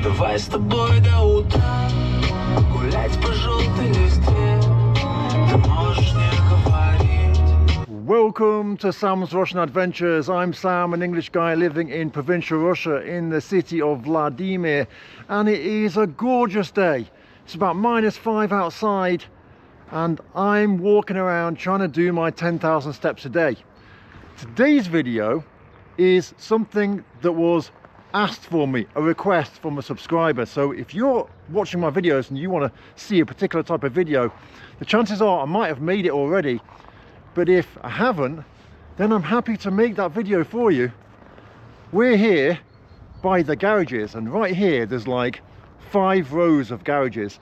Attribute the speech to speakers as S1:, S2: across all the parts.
S1: Давай с тобой до утра гулять по желтой листве. Ты можешь не говорить.
S2: Welcome to Sam's Russian Adventures. I'm Sam, an English guy living in provincial Russia in the city of Vladimir, and it is a gorgeous day. It's about -5 outside and I'm walking around trying to do my 10,000 steps a day. Today's video is something that was asked for me, a request from a subscriber. So if you're watching my videos and you want to see a particular type of video, the chances are I might have made it already, but if I haven't, then I'm happy to make that video for you. We're here by the garages, and right here there's like 5 rows of garages.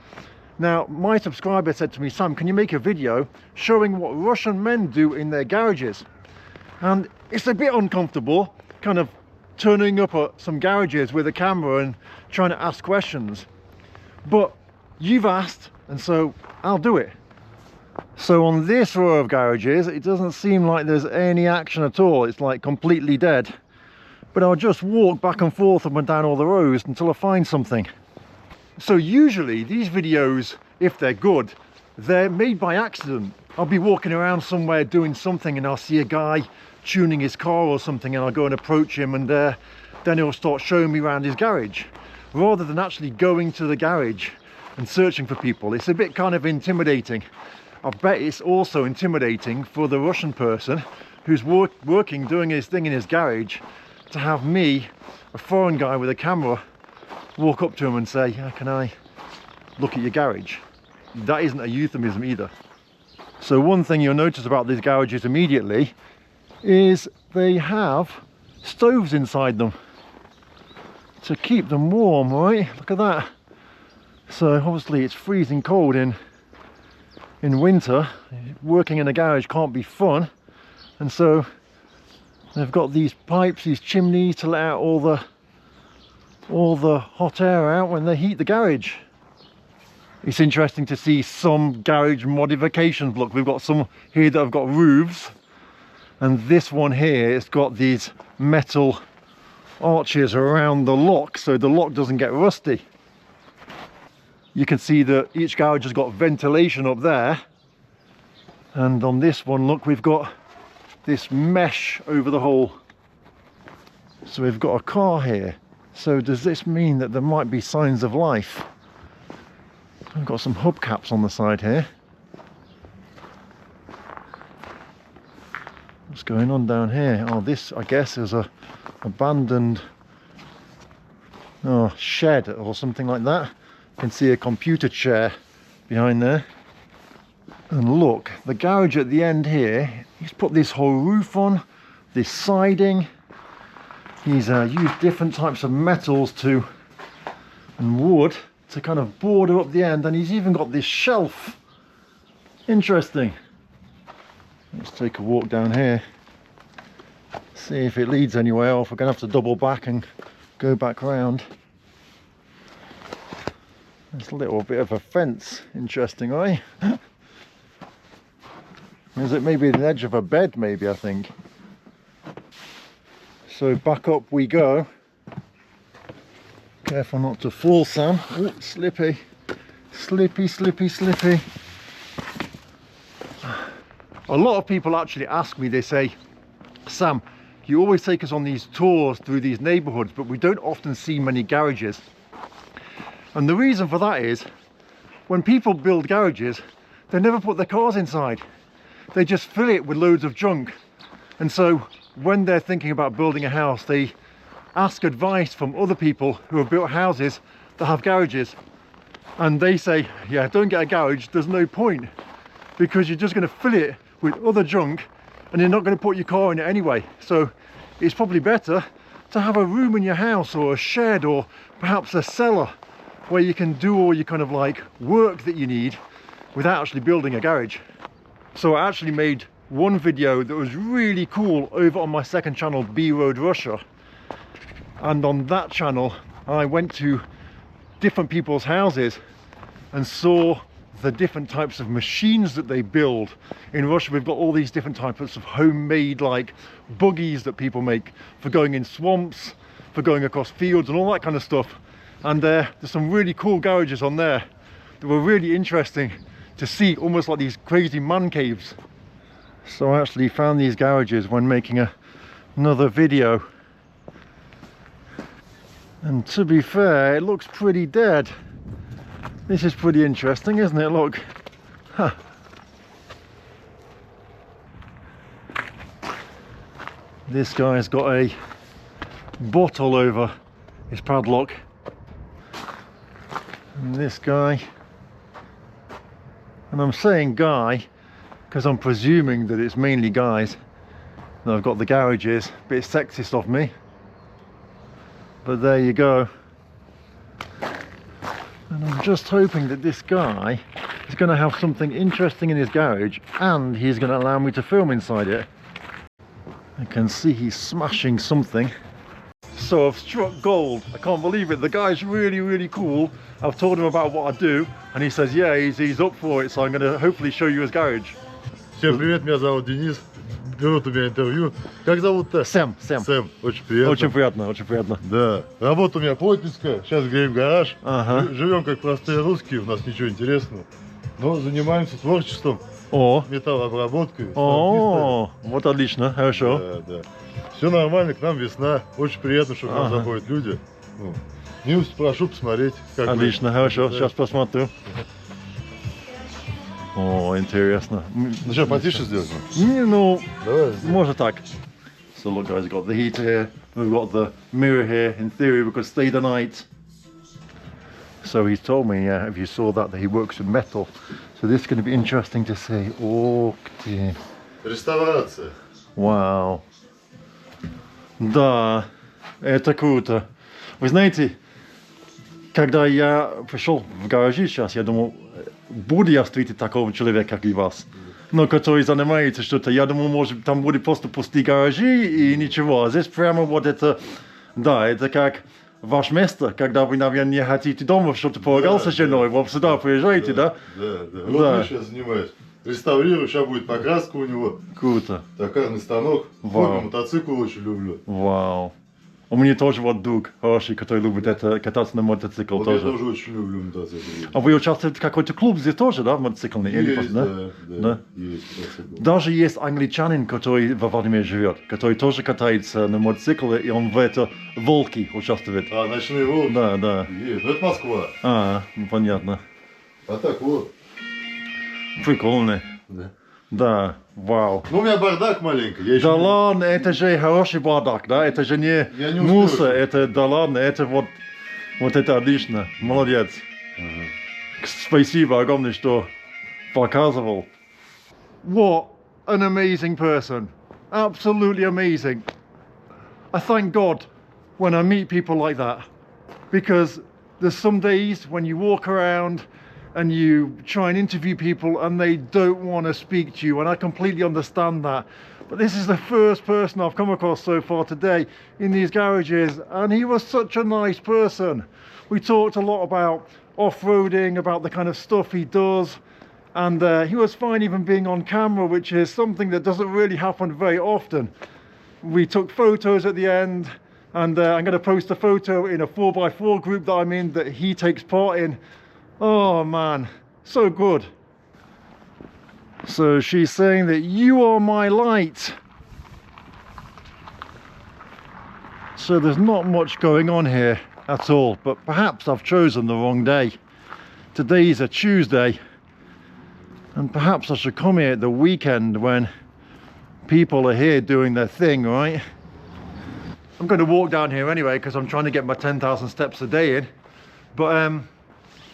S2: Now my subscriber said to me, Sam, can you make a video showing what Russian men do in their garages? And it's a bit uncomfortable kind of turning up at some garages with a camera and trying to ask questions, but you've asked and so I'll do it. So on this row of garages it doesn't seem like there's any action at all. It's like completely dead, but I'll just walk back and forth up and down all the rows until I find something. So usually these videos, if they're good, they're made by accident. I'll be walking around somewhere doing something and I'll see a guy tuning his car or something, and I'll go and approach him, and then he'll start showing me around his garage, rather than actually going to the garage and searching for people. It's a bit kind of intimidating. I bet it's also intimidating for the Russian person who's working, doing his thing in his garage, to have me, a foreign guy with a camera, walk up to him and say, yeah, can I look at your garage? That isn't a euphemism either. So one thing you'll notice about these garages immediately is they have stoves inside them to keep them warm, right? Look at that. So obviously it's freezing cold in winter. Working in a garage can't be fun, and so they've got these pipes, these chimneys, to let out all the hot air out when they heat the garage. It's interesting to see some garage modifications. Look, we've got some here that have got roofs, and this one here, it's got these metal arches around the lock so the lock doesn't get rusty. You can see that each garage has got ventilation up there, and on this one, look, we've got this mesh over the whole. So we've got a car here. So does this mean that there might be signs of life? I've got some hubcaps on the side here. What's going on down here? Oh, this, I guess, is a abandoned shed or something like that. You can see a computer chair behind there. And look, the garage at the end here, he's put this whole roof on, this siding. He's used different types of metals and wood to kind of border up the end, and he's even got this shelf. Interesting. Let's take a walk down here, see if it leads anywhere, or if we're going to have to double back and go back round. There's a little bit of a fence. Interesting, eh? Is it maybe the edge of a bed, maybe, I think. So back up we go. Careful not to fall, Sam. Oh, slippy. Slippy, slippy, slippy. A lot of people actually ask me, they say, Sam, you always take us on these tours through these neighbourhoods, but we don't often see many garages. And the reason for that is, when people build garages, they never put their cars inside. They just fill it with loads of junk. And so when they're thinking about building a house, they ask advice from other people who have built houses that have garages. And they say, yeah, don't get a garage, there's no point, because you're just going to fill it with other junk and you're not going to put your car in it anyway. So it's probably better to have a room in your house, or a shed, or perhaps a cellar, where you can do all your kind of like work that you need without actually building a garage. So I actually made one video that was really cool over on my second channel, B Road Russia, and on that channel I went to different people's houses and saw the different types of machines that they build. In Russia we've got all these different types of homemade like buggies that people make for going in swamps, for going across fields and all that kind of stuff. And there's some really cool garages on there that were really interesting to see, almost like these crazy man caves. So I actually found these garages when making another video. And to be fair, it looks pretty dead. This is pretty interesting, isn't it? Look. Huh. This guy's got a bottle over his padlock. And this guy, and I'm saying guy because I'm presuming that it's mainly guys that have got the garages. Bit sexist of me, but there you go. And I'm just hoping that this guy is going to have something interesting in his garage and he's going to allow me to film inside it. I can see he's smashing something. So I've struck gold. I can't believe it. The guy's really, really cool. I've told him about what I do and he says, yeah, he's up for it. So I'm going to hopefully show you his garage.
S3: Всем привет, меня зовут Денис. Берут у меня интервью. Как зовут-то?
S2: Сэм.
S3: Сэм, очень приятно.
S2: Очень приятно, очень приятно.
S3: Да. Работа у меня плотницкая. Сейчас греем гараж.
S2: Ага.
S3: Живем как простые русские, у нас ничего интересного. Но занимаемся творчеством, металлообработкой.
S2: О, вот отлично, хорошо.
S3: Да, да. Все нормально, к нам весна. Очень приятно, что к нам заходят люди. Ну, милости прошу посмотреть. Как
S2: отлично, хорошо, сейчас посмотрю. О, интересно.
S3: Ну что, потише сделать?
S2: Ну,
S3: Давай.
S2: может так. So look guys, we've got the heater here, we've got the mirror here. In theory we could stay the night. So he's told me, yeah, if you saw that he works with metal. So this is going to be interesting to see. Ох ты.
S3: Реставрация.
S2: Вау. Да, это круто. Вы знаете, когда я пришел в гаражи сейчас, я думал, буду я встретить такого человека, как и вас. Но который занимается что-то, я думал, может, там будет просто пустые гаражи и ничего. А здесь прямо вот это, да, это как ваше место, когда вы, наверное, не хотите дома что-то поругался с женой, вот сюда приезжаете, да?
S3: Да. Вот я сейчас занимаюсь. Реставрирую, сейчас будет покраска у него.
S2: Круто.
S3: Токарный станок.
S2: Вау.
S3: Мотоцикл очень люблю.
S2: Вау. У меня тоже вот друг хороший, который любит это, кататься на мотоцикл
S3: Вот
S2: тоже.
S3: я тоже очень люблю мотоцикл.
S2: А вы участвуете в какой-то клуб здесь тоже, да, в мотоциклный?
S3: Есть,
S2: да?
S3: Да, есть мотоцикл.
S2: Даже есть англичанин, который во Владимире живет, который тоже катается на мотоцикле, и он в это волки участвует.
S3: А, ночные волки?
S2: Да, да.
S3: Есть. Ну, это Москва.
S2: А, понятно.
S3: А так вот.
S2: Прикольно.
S3: Да.
S2: Да, вау.
S3: Ну, у меня бардак маленький. Я еще
S2: Да ладно, это же хороший бардак, да? Это же не мусор, это да ладно, это вот это отлично. Молодец. Спасибо огромное, что показывал. What an amazing person. Absolutely amazing. I thank God when I meet people like that, because there's some days when you walk around and you try and interview people and they don't want to speak to you, and I completely understand that. But this is the first person I've come across so far today in these garages, and he was such a nice person. We talked a lot about off-roading, about the kind of stuff he does, and he was fine even being on camera, which is something that doesn't really happen very often. We took photos at the end, and I'm going to post a photo in a 4x4 group that I'm in that he takes part in. Oh man, so good. So she's saying that you are my light. So there's not much going on here at all, but perhaps I've chosen the wrong day. Today's a Tuesday, and perhaps I should come here at the weekend when people are here doing their thing, right? I'm going to walk down here anyway because I'm trying to get my 10,000 steps a day in. But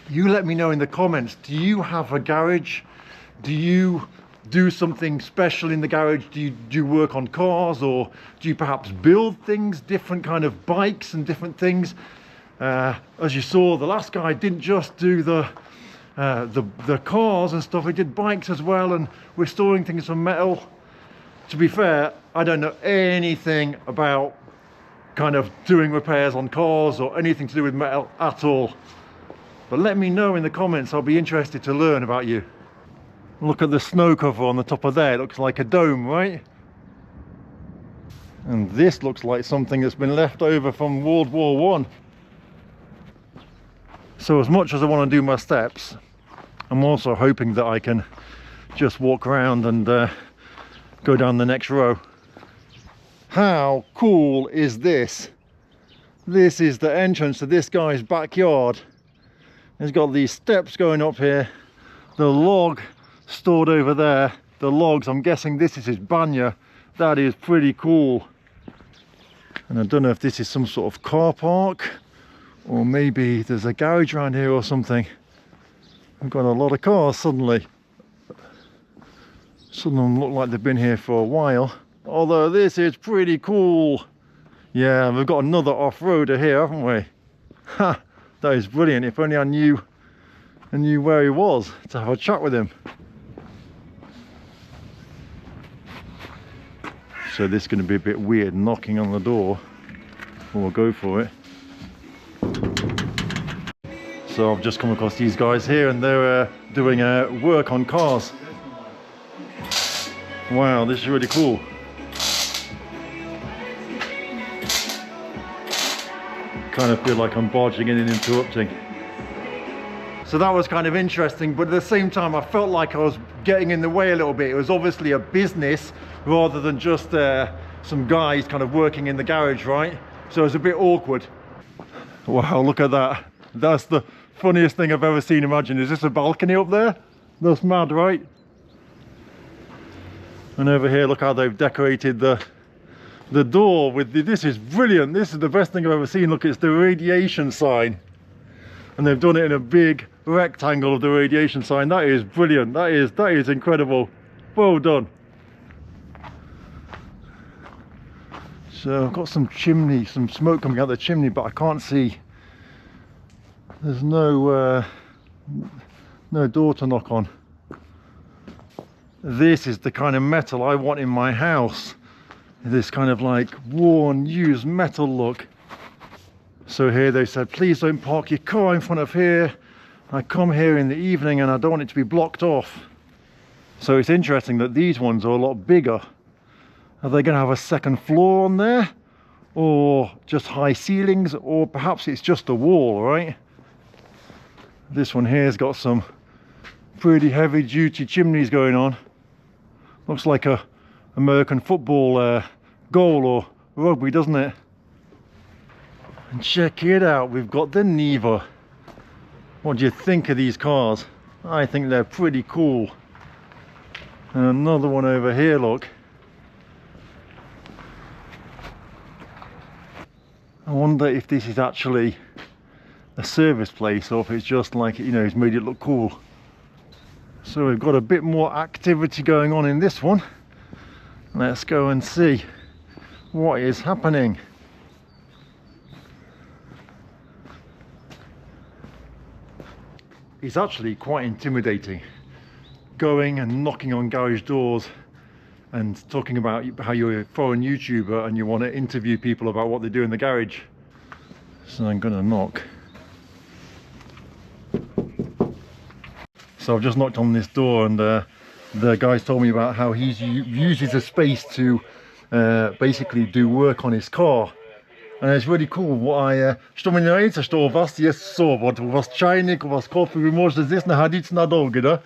S2: you let me know in the comments, do you have a garage? Do you do something special in the garage? Do you work on cars, or do you perhaps build things, different kind of bikes and different things? As you saw, the last guy didn't just do the cars and stuff, he did bikes as well, and restoring things from metal. To be fair, I don't know anything about kind of doing repairs on cars or anything to do with metal at all. But let me know in the comments, I'll be interested to learn about you. Look at the snow cover on the top of there, it looks like a dome, right? And this looks like something that's been left over from World War I. So as much as I want to do my steps, I'm also hoping that I can just walk around and go down the next row. How cool is this? This is the entrance to this guy's backyard. He's got these steps going up here, the log stored over there, the logs, I'm guessing this is his banya. That is pretty cool. And I don't know if this is some sort of car park, or maybe there's a garage around here or something. I've got a lot of cars suddenly. Some of them look like they've been here for a while. Although this is pretty cool. Yeah, we've got another off-roader here, haven't we? Ha! That is brilliant. If only I knew where he was to have a chat with him. So this is going to be a bit weird knocking on the door. We'll go for it. So I've just come across these guys here and they're doing work on cars. Wow, this is really cool. Kind of feel like I'm barging in and interrupting. So that was kind of interesting, but at the same time I felt like I was getting in the way a little bit. It was obviously a business rather than just some guys kind of working in the garage, right? So it was a bit awkward. Wow, look at that. That's the funniest thing I've ever seen. Imagine, is this a balcony up there? That's mad, right? And over here, look how they've decorated the door with this is brilliant. This is the best thing I've ever seen. Look, it's the radiation sign. And they've done it in a big rectangle of the radiation sign. That is brilliant. That is incredible. Well done. So I've got some chimney, some smoke coming out the chimney, but I can't see. There's no door to knock on. This is the kind of metal I want in my house. This kind of like worn, used metal look. So here they said, please don't park your car in front of here. I come here in the evening and I don't want it to be blocked off. So it's interesting that these ones are a lot bigger. Are they going to have a second floor on there? Or just high ceilings? Or perhaps it's just a wall, right? This one here's got some pretty heavy duty chimneys going on. Looks like a American football goal or rugby, doesn't it? And check it out, we've got the Neva. What do you think of these cars? I think they're pretty cool. And another one over here, look. I wonder if this is actually a service place or if it's just like, you know, he's made it look cool. So we've got a bit more activity going on in this one. Let's go and see what is happening. It's actually quite intimidating going and knocking on garage doors and talking about how you're a foreign YouTuber and you want to interview people about what they do in the garage. So I'm gonna knock. So I've just knocked on this door and the guy's told me about how he uses the space to basically do work on his car. And it's really cool. Что мне нравится, что у вас есть все. Вот у вас чайник, у вас кофе, вы можете здесь находиться надолго, да?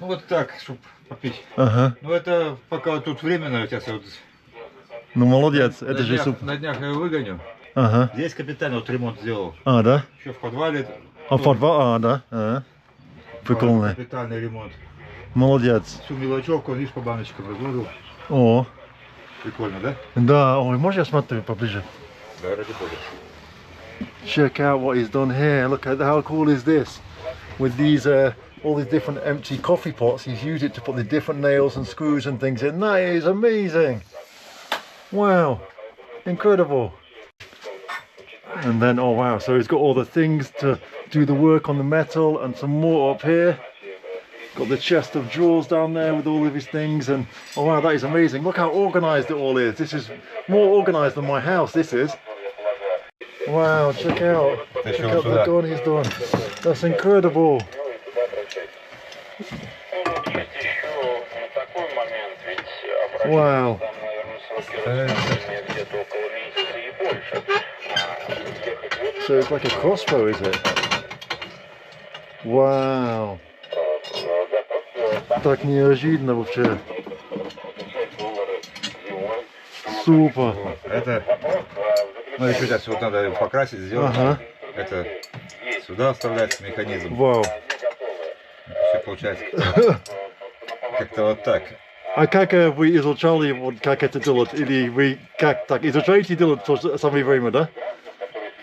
S4: Ну вот так, чтобы попить.
S2: Ага.
S4: Ну это пока вот тут временно сейчас вот.
S2: Ну молодец, это же супер.
S4: На днях я его выгоню.
S2: Ага.
S4: Здесь капитально вот ремонт сделал.
S2: А, да?
S4: Еще в подвале.
S2: А в подвал, да? Ага. Прикольно.
S4: Капитальный ремонт.
S2: Молодец.
S4: Всю мелочевку, видишь, по баночкам разложил.
S2: О.
S4: Прикольно, да?
S2: Да, ой, можешь я смотрю поближе?
S4: Да, ради бога.
S2: Check out what he's done here. Look at how cool is this? With these all these different empty coffee pots, he's used it to put the different nails and screws and things in. That is amazing. Wow, incredible. And then, oh wow, so he's got all the things to do the work on the metal and some more up here. Got the chest of drawers down there with all of his things, and oh wow, that is amazing. Look how organized it all is. This is more organized than my house, this is. Wow, check out the gun he's done. That's incredible. Wow. So it's like a crossbow, is it? Вау. Так неожиданно вообще. Супер.
S4: Это, ну еще сейчас вот надо его покрасить, сделать.
S2: Ага.
S4: Это сюда вставляется механизм.
S2: Вау.
S4: Все получается как-то вот так.
S2: А как вы изучали, вот как это делать? Или вы как так изучаете делать в то же самое время, да?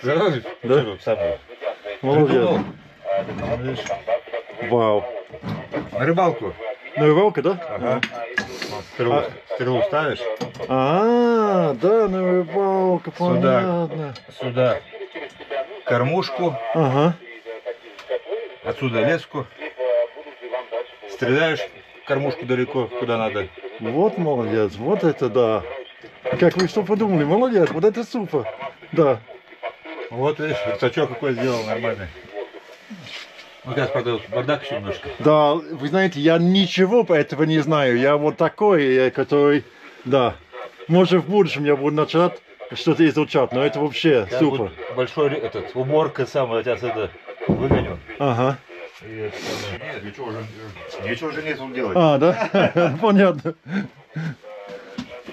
S4: Да? Самое.
S2: Молодец. Вау.
S4: На рыбалку.
S2: На рыбалку, да?
S4: Ага. Стрелу ставишь,
S2: А, да, на рыбалку, понятно.
S4: сюда кормушку,
S2: Ага.
S4: отсюда леску. Стреляешь кормушку далеко, куда надо.
S2: Вот молодец, вот это да. Как вы что подумали? Молодец, вот это супер. Да.
S4: Вот видишь, рюкзачок какой сделал нормальный. Ну, сейчас, правда, бардак еще немножко.
S2: Да, вы знаете, я ничего по этого не знаю. Я вот такой, который, да. Может, в будущем я буду начать что-то изучать, но это вообще
S4: Сейчас
S2: супер.
S4: будет большой этот, уборка самая, я сейчас это выгоню.
S2: Ага.
S4: И это самое. Нет, ничего уже нечего делать.
S2: А, да? Понятно.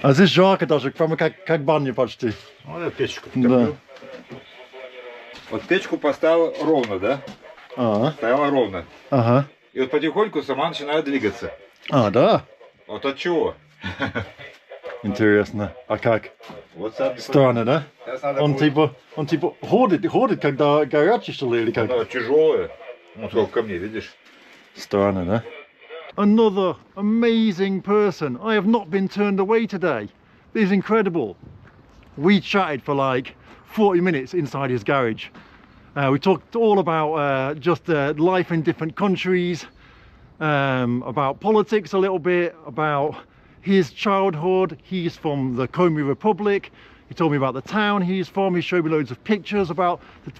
S2: А здесь жарко даже, прямо как баня почти.
S4: Ну, я печку
S2: Да.
S4: топлю. Вот печку поставил ровно, да?
S2: А,
S4: Стояла ровно.
S2: ага.
S4: И вот потихоньку сама начинает двигаться.
S2: А, да?
S4: Вот от чего?
S2: Интересно. А как?
S4: Вот сам.
S2: Странно, да?
S4: Сейчас надо
S2: Он
S4: будет-
S2: типа ходит, когда горячий, что ли, или как?
S4: Оно тяжелое. Ну, сколько камней, видишь?
S2: Странно, да? Another amazing person. I have not been turned away today. This is incredible. We chatted for like 40 minutes inside his garage. We talked all about just life in different countries, about politics a little bit, about his childhood. He's from the Komi Republic. He told me about the town he's from. He showed me loads of pictures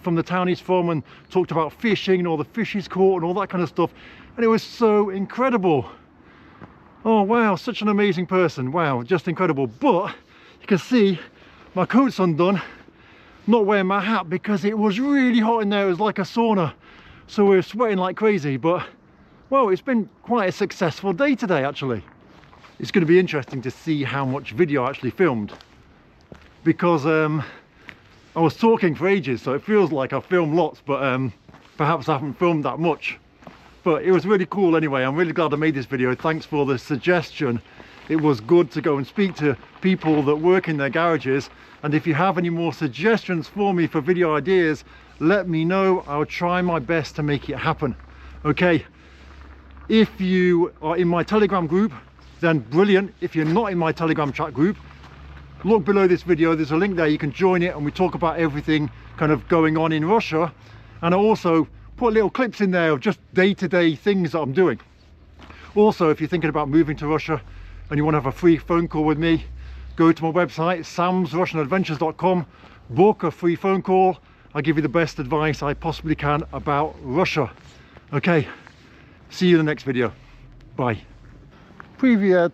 S2: from the town he's from, and talked about fishing and all the fish he's caught and all that kind of stuff. And it was so incredible. Oh wow, such an amazing person. Wow, just incredible. But you can see my coat's undone. Not wearing my hat because it was really hot in there. It was like a sauna. So we were sweating like crazy. But well, it's been quite a successful day today actually. It's going to be interesting to see how much video I actually filmed, because I was talking for ages, so it feels like I filmed lots, but perhaps I haven't filmed that much. But it was really cool anyway. I'm really glad I made this video. Thanks for the suggestion. It was good to go and speak to people that work in their garages, and if you have any more suggestions for me for video ideas, let me know. I'll try my best to make it happen. Okay, if you are in my Telegram group, then brilliant. If you're not in my Telegram chat group, look below this video, there's a link there, you can join it, and we talk about everything kind of going on in Russia. And I also put little clips in there of just day-to-day things that I'm doing. Also, if you're thinking about moving to Russia and you want to have a free phone call with me, go to my website, samsrussianadventures.com, book a free phone call. I'll give you the best advice I possibly can about Russia. Okay, see you in the next video. Bye. Привет.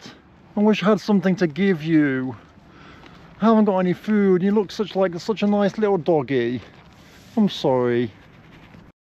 S2: I wish I had something to give you. I haven't got any food. You look such a nice little doggy. I'm sorry.